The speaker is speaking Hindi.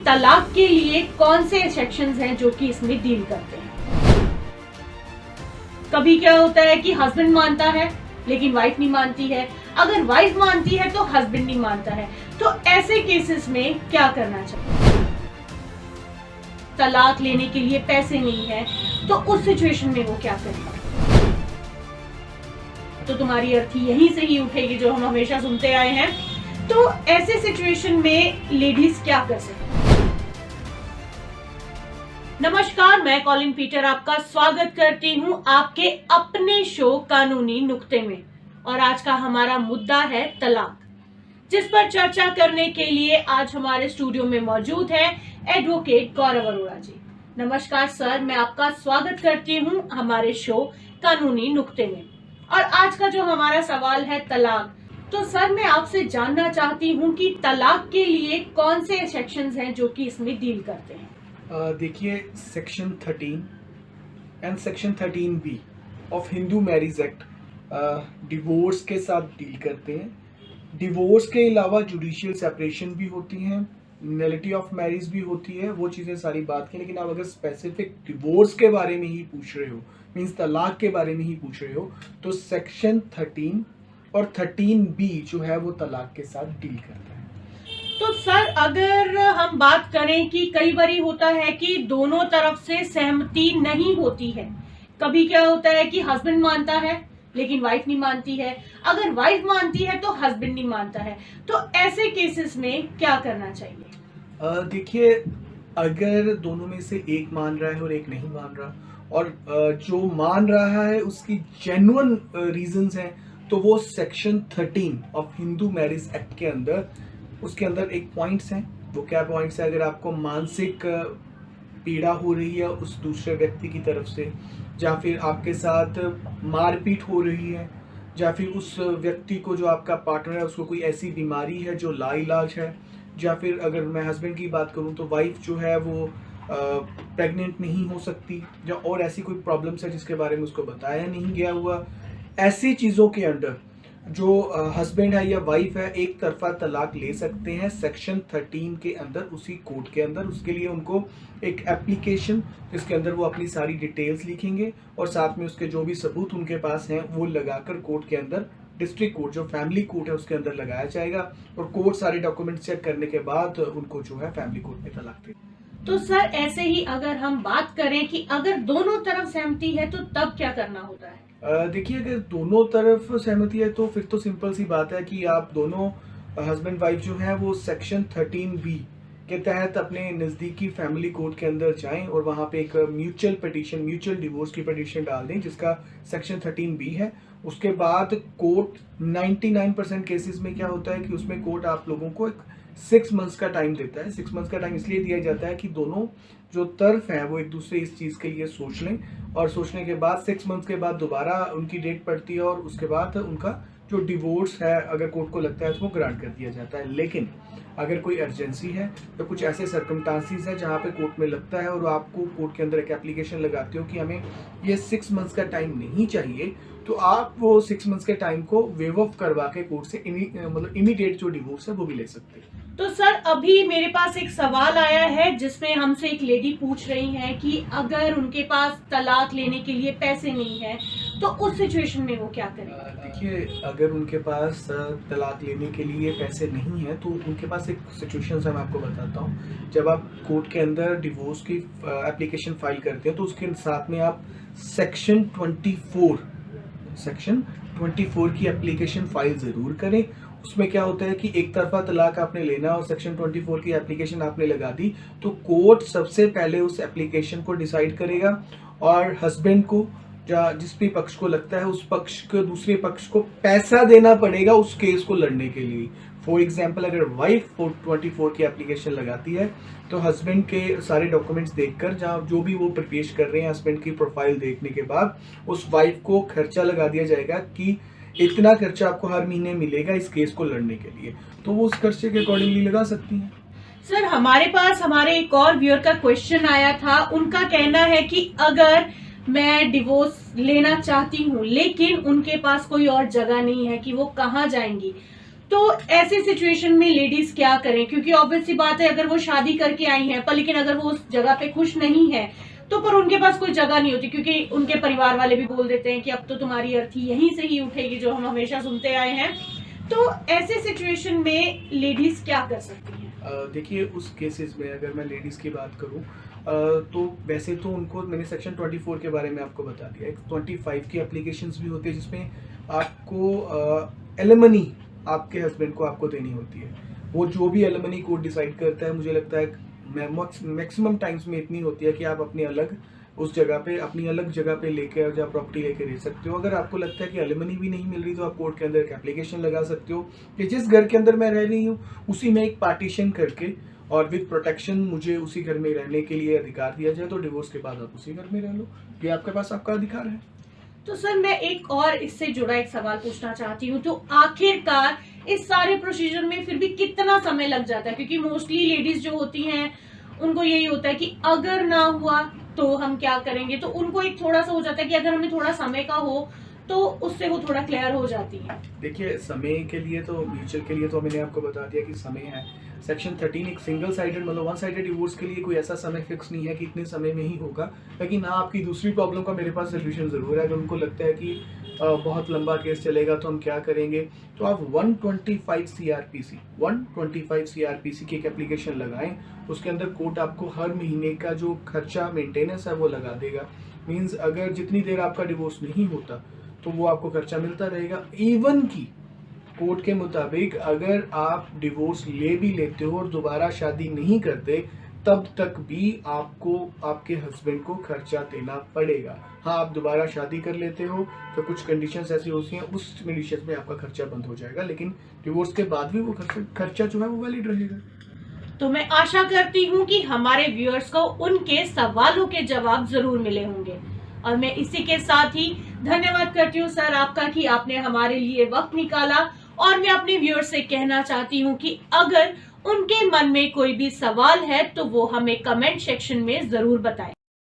तलाक के लिए कौन से सेक्शंस हैं जो कि इसमें डील करते हैं। कभी क्या होता है कि हस्बैंड मानता है लेकिन वाइफ नहीं मानती है, अगर वाइफ मानती है तो हस्बैंड नहीं मानता है, तो ऐसे केसेस में क्या करना चाहिए। तलाक लेने के लिए पैसे नहीं है तो उस सिचुएशन में वो क्या करेगा। तो तुम्हारी अर्थी यहीं से ही उठेगी जो हम हमेशा सुनते आए हैं। तो ऐसे सिचुएशन में लेडीज क्या कर सकती हैं। नमस्कार, मैं कॉलिन पीटर आपका स्वागत करती हूं आपके अपने शो कानूनी नुक्ते में। और आज का हमारा मुद्दा है तलाक, जिस पर चर्चा करने के लिए आज हमारे स्टूडियो में मौजूद है एडवोकेट गौरव अरोड़ा जी। नमस्कार सर, मैं आपका स्वागत करती हूं हमारे शो कानूनी नुक्ते में। और आज का जो हमारा सवाल है तलाक, तो सर मैं आपसे जानना चाहती हूं कि तलाक के लिए कौन से सेक्शंस हैं जो कि इसमें डील करते हैं। देखिए, section 13 and section 13B of Hindu marriage act divorce के साथ डील करते हैं। डिवोर्स के अलावा जुडिशियल सेपरेशन भी होती हैं, नलिटी ऑफ मैरिज भी होती है, वो चीज़ें सारी बात की। लेकिन आप अगर स्पेसिफिक डिवोर्स के बारे में ही पूछ रहे हो, मीन्स तलाक के बारे में ही पूछ रहे हो, तो सेक्शन 13 और 13B जो है वो तलाक के साथ डील करता है। तो सर अगर हम बात करें कि कई बारी होता है कि दोनों तरफ से सहमति नहीं होती है, कभी क्या होता है कि हस्बैंड मानता है लेकिन वाइफ नहीं मानती है, अगर वाइफ मानती है तो हस्बैंड नहीं मानता है, तो ऐसे केसेस में क्या करना चाहिए। देखिए, अगर दोनों में से एक मान रहा है और एक नहीं मान रहा, और जो मान रहा है उसकी जेन्युइन रीजंस हैं, तो वो section 13 of Hindu marriage act के अंदर, उसके अंदर एक पॉइंट्स हैं। वो क्या पॉइंट्स है? अगर आपको मानसिक पीड़ा हो रही है उस दूसरे व्यक्ति की तरफ से, या फिर आपके साथ मारपीट हो रही है, या फिर उस व्यक्ति को, जो आपका पार्टनर है, उसको कोई ऐसी बीमारी है जो लाइलाज है, या फिर अगर मैं हस्बैंड की बात करूं तो वाइफ जो है वो प्रेग्नेंट नहीं हो सकती, या और ऐसी कोई प्रॉब्लम्स है जिसके बारे में उसको बताया नहीं गया हुआ, ऐसी चीज़ों के अंडर जो हस्बैंड है या वाइफ है एक तरफा तलाक ले सकते हैं सेक्शन 13 के अंदर, उसी कोड के अंदर। उसके लिए उनको एक एप्लीकेशन, जिसके अंदर वो अपनी सारी डिटेल्स लिखेंगे और साथ में उसके जो भी सबूत उनके पास हैं वो लगाकर कोर्ट के अंदर, डिस्ट्रिक्ट कोर्ट जो फैमिली कोर्ट है उसके अंदर लगाया जाएगा, और कोर्ट सारे डॉक्यूमेंट चेक करने के बाद उनको जो है फैमिली कोर्ट में तलाक दे। तो सर ऐसे ही अगर हम बात करें कि अगर दोनों तरफ सहमति है तो तब क्या करना होता है। देखिए, अगर दोनों तरफ सहमति है तो फिर तो सिंपल सी बात है कि आप दोनों हस्बैंड वाइफ जो है वो सेक्शन 13B के तहत अपने नज़दीकी फैमिली कोर्ट के अंदर जाएं और वहाँ पे एक म्यूचुअल पिटीशन, म्यूचुअल डिवोर्स की पिटीशन डाल दें जिसका सेक्शन 13B है। उसके बाद कोर्ट 99% केसेस में क्या होता है कि उसमें कोर्ट आप लोगों को एक 6 मंथ्स का टाइम देता है। 6 मंथ्स का टाइम इसलिए दिया जाता है कि दोनों जो तरफ हैं वो एक दूसरे इस चीज़ के लिए सोच लें, और सोचने के बाद 6 मंथ्स के बाद दोबारा उनकी डेट पड़ती है, और उसके बाद उनका जो डिवोर्स है अगर कोर्ट को लगता है तो वो ग्रांट कर दिया जाता है। लेकिन अगर कोई अर्जेंसी है या कुछ ऐसे सर्कमस्टांसिस है जहाँ पे कोर्ट में लगता है और आपको कोर्ट के अंदर एक एप्लीकेशन लगाते हो कि हमें ये 6 मंथ्स का टाइम नहीं चाहिए, तो आप वो 6 मंथ्स के टाइम को वेव ऑफ करवा के कोर्ट से मतलब इमीडिएट जो डिवोर्स है वो भी ले सकते हैं। तो सर अभी मेरे पास एक सवाल आया है जिसमें हमसे एक लेडी पूछ रही है कि अगर उनके पास तलाक लेने के लिए पैसे नहीं है तो उस सिचुएशन में वो क्या करें। देखिए, अगर उनके पास तलाक लेने के लिए पैसे नहीं है तो उनके पास एक सिचुएशन है, मैं आपको बताता हूँ। जब आप कोर्ट के अंदर डिवोर्स की एप्लीकेशन फाइल करते हैं तो उसके साथ में आप सेक्शन 24 की एप्लीकेशन फाइल ज़रूर करें। उसमें क्या होता है कि एक तरफा तलाक आपने लेना और सेक्शन 24 की एप्लीकेशन आपने लगा दी, तो कोर्ट सबसे पहले उस एप्लीकेशन को डिसाइड करेगा, और हस्बैंड को या जिस भी पक्ष को लगता है उस पक्ष को, दूसरे पक्ष को पैसा देना पड़ेगा उस केस को लड़ने के लिए। फॉर एग्जाम्पल, अगर वाइफ 24 की एप्लीकेशन लगाती है तो हस्बैंड के सारे डॉक्यूमेंट्स देखकर, जहाँ जो भी वो पेश कर रहे हैं, हस्बैंड की प्रोफाइल देखने के बाद उस वाइफ को खर्चा लगा दिया जाएगा कि इतना खर्चा आपको हर महीने मिलेगा इस केस को लड़ने के लिए, तो वो उस खर्चे के अकॉर्डिंगली लगा सकती हैं। सर हमारे पास हमारे एक और व्यूअर का क्वेश्चन आया था। उनका कहना है कि अगर मैं डिवोर्स लेना चाहती हूँ लेकिन उनके पास कोई और जगह नहीं है कि वो कहाँ जाएंगी, तो ऐसी सिचुएशन में लेडीज क्या करें, क्योंकि ऑब्वियस सी बात है अगर वो शादी करके आई हैं पर लेकिन अगर वो उस जगह पे खुश नहीं है तो पर उनके पास कोई जगह नहीं होती, क्योंकि उनके परिवार वाले भी बोल देते हैं कि अब तो तुम्हारी अर्थी यहीं से ही उठेगी, जो हम हमेशा सुनते आए हैं। तो ऐसे सिचुएशन में लेडीज क्या कर सकती हैं? देखिए उस केसेस में अगर मैं लेडीज की बात करूं तो वैसे तो उनको मैंने सेक्शन 24 के बारे में आपको बता दिया। एक 25 की एप्लीकेशंस भी होती है जिसमें आपको एलिमनी आपके हस्बैंड को आपको देनी होती है। वो जो भी एलिमनी कोड डिसाइड करता है, मुझे लगता है मैक्सिमम टाइम्स में इतनी होती है कि आप अपनी अलग उस जगह पे अपनी अलग जगह पे लेकर जहाँ प्रॉपर्टी लेके रह सकते हो। अगर आपको लगता है कि एलिमनी भी नहीं मिल रही तो आप कोर्ट के अंदर एक एप्लीकेशन लगा सकते हो कि जिस घर के अंदर मैं रह रही हूँ उसी में एक पार्टीशन करके और विद प्रोटेक्शन मुझे उसी घर में रहने के लिए अधिकार दिया जाए, तो डिवोर्स के बाद आप उसी घर में रह लो। ये आपके पास आपका अधिकार है। तो सर मैं एक और इससे जुड़ा एक सवाल पूछना चाहती हूँ, तो आखिरकार इस सारे प्रोसीजर में फिर भी कितना समय लग जाता है? क्योंकि मोस्टली लेडीज जो होती हैं उनको यही होता है कि अगर ना हुआ तो हम क्या करेंगे, तो उनको एक थोड़ा सा हो जाता है कि अगर हमें थोड़ा समय का हो तो उससे वो थोड़ा क्लियर हो जाती है। देखिए समय के लिए तो म्यूचुअल के लिए तो मैंने आपको बता दिया कि समय है। सेक्शन 13 एक सिंगल साइडेड मतलब वन साइडेड डिवोर्स के लिए कोई ऐसा समय फिक्स नहीं है कि इतने समय में ही होगा। लेकिन हाँ, आपकी दूसरी प्रॉब्लम का मेरे पास सोल्यूशन ज़रूर है। अगर उनको लगता है कि बहुत लंबा केस चलेगा तो हम क्या करेंगे, तो आप 125 CRPC की एक एप्लीकेशन लगाएं। उसके अंदर कोर्ट आपको हर महीने का जो खर्चा मेंटेनेंस है वो लगा देगा। मीन्स अगर जितनी देर आपका डिवोर्स नहीं होता तो वो आपको खर्चा मिलता रहेगा। इवन की कोर्ट के मुताबिक अगर आप डिवोर्स ले भी लेते हो और दोबारा शादी नहीं करते तब तक भी आपको आपके हस्बैंड को खर्चा देना पड़ेगा। हाँ, आप दोबारा शादी कर लेते हो तो कुछ कंडीशंस ऐसी होती हैं, उस कंडीशंस में आपका खर्चा बंद हो जाएगा, लेकिन डिवोर्स के बाद भी वो खर्चा जो है वो वैलिड रहेगा। तो मैं आशा करती हूँ कि हमारे व्यूअर्स को उनके सवालों के जवाब जरूर मिले होंगे, और मैं इसी के साथ ही धन्यवाद करती हूँ सर आपका कि आपने हमारे लिए वक्त निकाला। और मैं अपने व्यूअर्स से कहना चाहती हूँ कि अगर उनके मन में कोई भी सवाल है तो वो हमें कमेंट सेक्शन में जरूर बताएं।